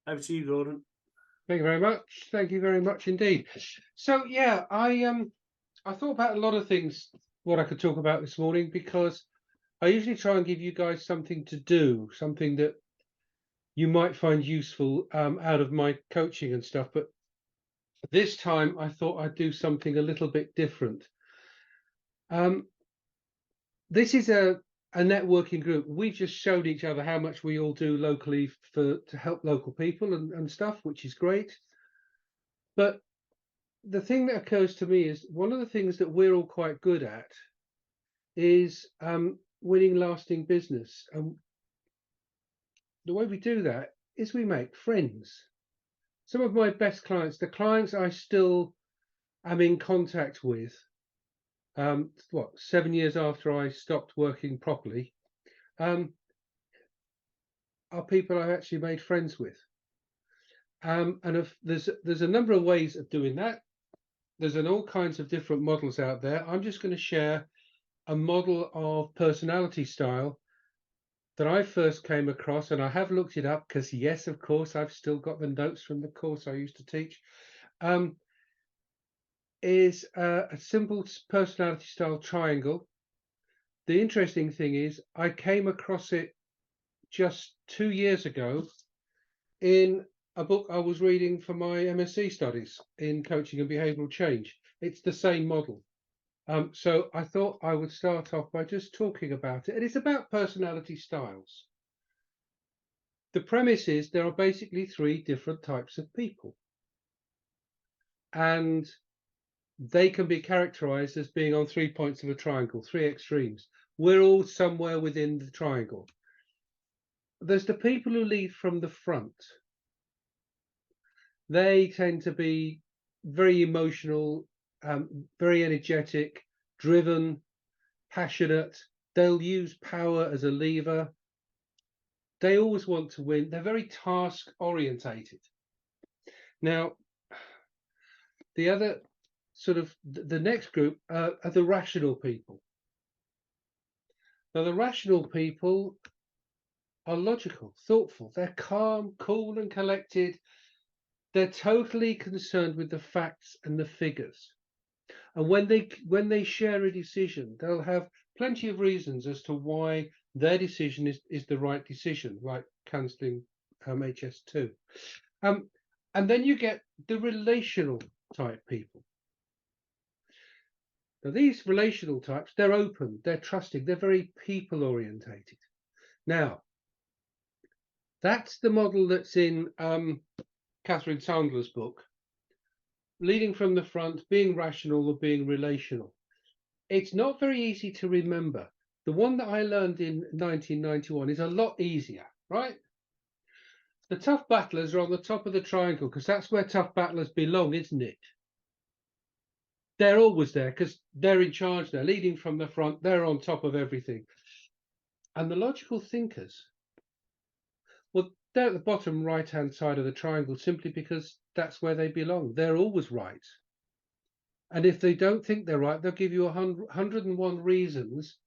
Over to you, Gordon. Thank you very much. Thank you very much indeed. So yeah, I thought about a lot of things what I could talk about this morning because I usually try and give you guys something to do, something that you might find useful out of my coaching and stuff. But this time I thought I'd do something a little bit different. Um, this is a networking group. We just showed each other how much we all do locally to help local people and stuff, which is great. But the thing that occurs to me is one of the things that we're all quite good at is winning lasting business. And the way we do that is we make friends. Some of my best clients, the clients I still am in contact with, 7 years after I stopped working properly, um, are people I've actually made friends with. And if there's a number of ways of doing that. There's all kinds of different models out there. I'm just going to share a model of personality style that I first came across, and I have looked it up because, yes, of course, I've still got the notes from the course I used to teach, um, is a simple personality style triangle. The interesting thing is, I came across it just 2 years ago in a book I was reading for my MSc studies in coaching and behavioral change. It's the same model. So I thought I would start off by just talking about it. And it's about personality styles. The premise is there are basically three different types of people, and they can be characterized as being on 3 points of a triangle, three extremes. We're all somewhere within the triangle. There's the people who lead from the front. They tend to be very emotional, very energetic, driven, passionate. They'll use power as a lever. They always want to win. They're very task orientated. Now, the other sort of the next group are the rational people. Now, the rational people are logical, thoughtful. They're calm, cool, and collected. They're totally concerned with the facts and the figures. And when they share a decision, they'll have plenty of reasons as to why their decision is the right decision, like cancelling HS2. Um, and then you get the relational type people. Now, these relational types, they're open, they're trusting, they're very people orientated. Now, that's the model that's in Catherine Sandler's book, leading from the front, being rational or being relational. It's not very easy to remember. The one that I learned in 1991 is a lot easier, right? The tough battlers are on the top of the triangle because that's where tough battlers belong, isn't it? They're always there because they're in charge, they're leading from the front, they're on top of everything. And the logical thinkers, well, they're at the bottom right-hand side of the triangle simply because that's where they belong. They're always right. And if they don't think they're right, they'll give you 101 reasons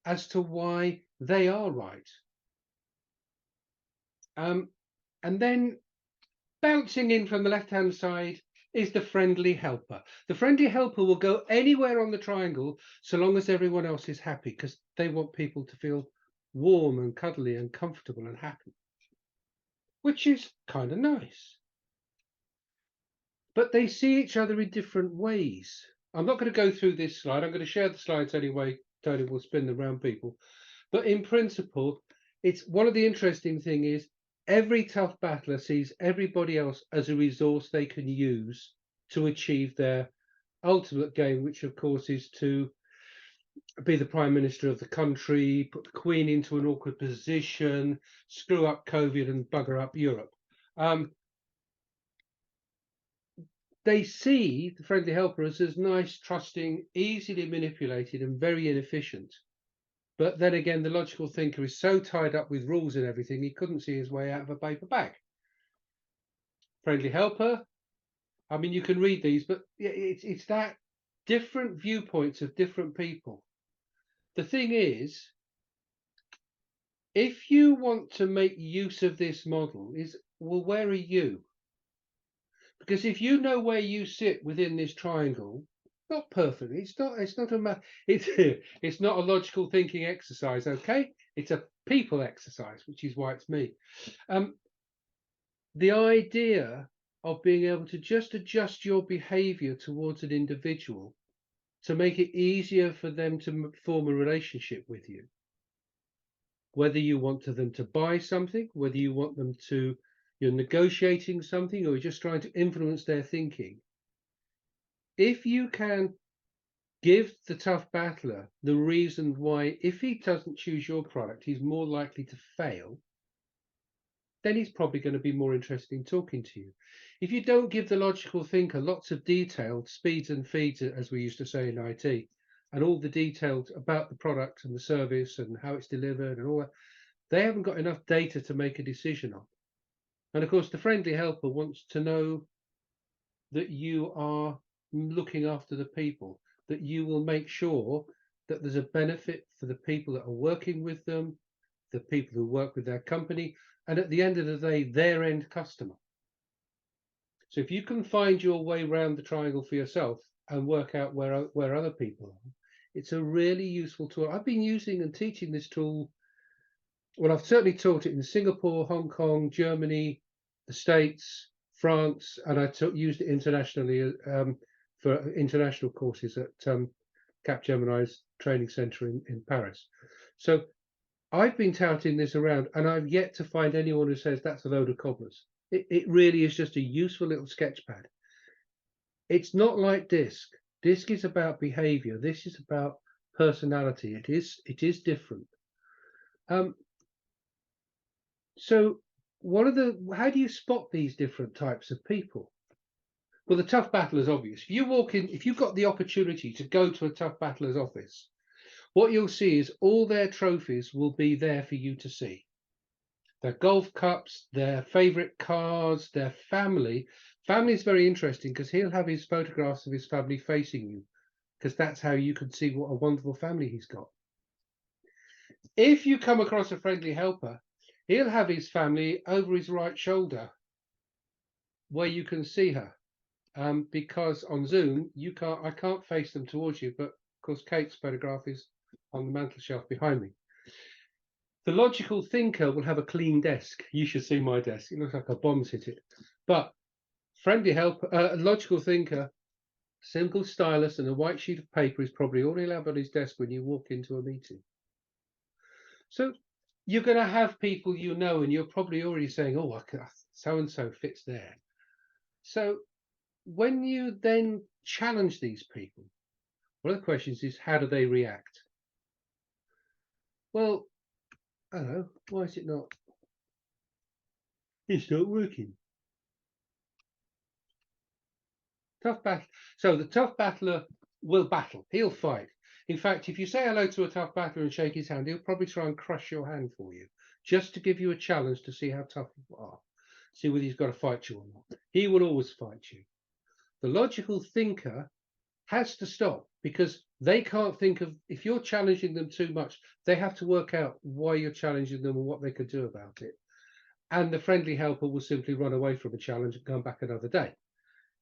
as to why they are right. And then bouncing in from the left-hand side is the friendly helper. The friendly helper will go anywhere on the triangle so long as everyone else is happy because they want people to feel warm and cuddly and comfortable and happy, which is kind of nice. But they see each other in different ways. I'm not going to go through this slide. I'm going to share the slides anyway. Tony will spin them around people. But in principle, it's one of the interesting thing is every tough battler sees everybody else as a resource they can use to achieve their ultimate game, which of course is to be the prime minister of the country, put the Queen into an awkward position, screw up COVID and bugger up Europe. They see the friendly helper as nice, trusting, easily manipulated, and very inefficient. But then again, the logical thinker is so tied up with rules and everything, he couldn't see his way out of a paper bag. Friendly helper. I mean, you can read these, but it's that different viewpoints of different people. The thing is, if you want to make use of this model, is well, where are you? Because if you know where you sit within this triangle, not perfectly, it's not a it's it's not a logical thinking exercise, okay? It's a people exercise, which is why it's me. Um, the idea of being able to just adjust your behavior towards an individual to make it easier for them to form a relationship with you, whether you want them to buy something, whether you want them to, you're negotiating something, or you're just trying to influence their thinking. If you can give the tough battler the reason why, if he doesn't choose your product, he's more likely to fail, then he's probably going to be more interested in talking to you. If you don't give the logical thinker lots of detailed speeds and feeds, as we used to say in IT, and all the details about the product and the service and how it's delivered and all that, they haven't got enough data to make a decision on. And of course, the friendly helper wants to know that you are looking after the people, that you will make sure that there's a benefit for the people that are working with them, the people who work with their company, and at the end of the day, their end customer. So if you can find your way around the triangle for yourself and work out where other people are, it's a really useful tool. I've been using and teaching this tool. Well, I've certainly taught it in Singapore, Hong Kong, Germany, the States, France, and I used it internationally for international courses at Capgemini's training center in Paris. So I've been touting this around, and I've yet to find anyone who says that's a load of cobblers. It really is just a useful little sketch pad. It's not like DISC. DISC is about behavior. This is about personality. It is different. So how do you spot these different types of people? Well, the tough battler is obvious. If you walk in, if you've got the opportunity to go to a tough battler's office, what you'll see is all their trophies will be there for you to see. Their golf cups, their favorite cars, their family. Family is very interesting because he'll have his photographs of his family facing you, because that's how you can see what a wonderful family he's got. If you come across a friendly helper, he'll have his family over his right shoulder where you can see her. Because on Zoom, I can't face them towards you, but of course Kate's photograph is on the mantel shelf behind me. The logical thinker will have a clean desk. You should see my desk. It looks like a bomb's hit it. But friendly helper, logical thinker, single stylus and a white sheet of paper is probably all he'll have on his desk when you walk into a meeting. So you're going to have people you know, and you're probably already saying, oh, so-and-so fits there. So when you then challenge these people, one of the questions is, how do they react? Well, I don't know. Why is it not? It's not working. Tough battle. So the tough battler will battle. He'll fight. In fact, if you say hello to a tough battler and shake his hand, he'll probably try and crush your hand for you, just to give you a challenge to see how tough you are, see whether he's got to fight you or not. He will always fight you. The logical thinker has to stop, because they can't think of, if you're challenging them too much, they have to work out why you're challenging them and what they could do about it. And the friendly helper will simply run away from a challenge and come back another day.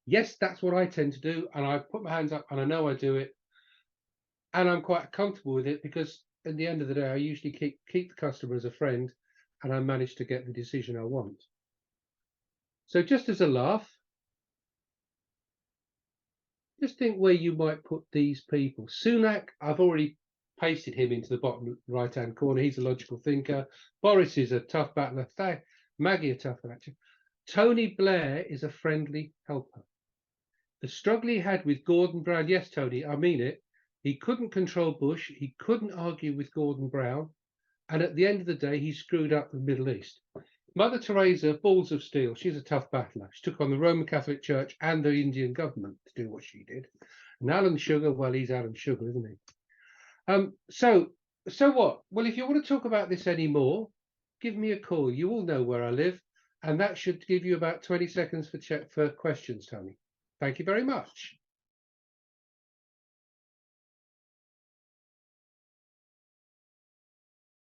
Yes, that's what I tend to do, and I put my hands up and I know I do it, and I'm quite comfortable with it, because at the end of the day I usually keep the customer as a friend, and I manage to get the decision I want. So just as a laugh, just think where you might put these people. Sunak, I've already pasted him into the bottom right hand corner. He's a logical thinker. Boris is a tough battler. Maggie a tough battler. Tony Blair is a friendly helper. The struggle he had with Gordon Brown, yes, Tony, I mean it. He couldn't control Bush. He couldn't argue with Gordon Brown. And at the end of the day, he screwed up the Middle East. Mother Teresa, balls of steel. She's a tough battler. She took on the Roman Catholic Church and the Indian government to do what she did. And Alan Sugar, well, he's Alan Sugar, isn't he? So what? Well, if you want to talk about this anymore, give me a call. You all know where I live, and that should give you about 20 seconds for questions, Tony. Thank you very much.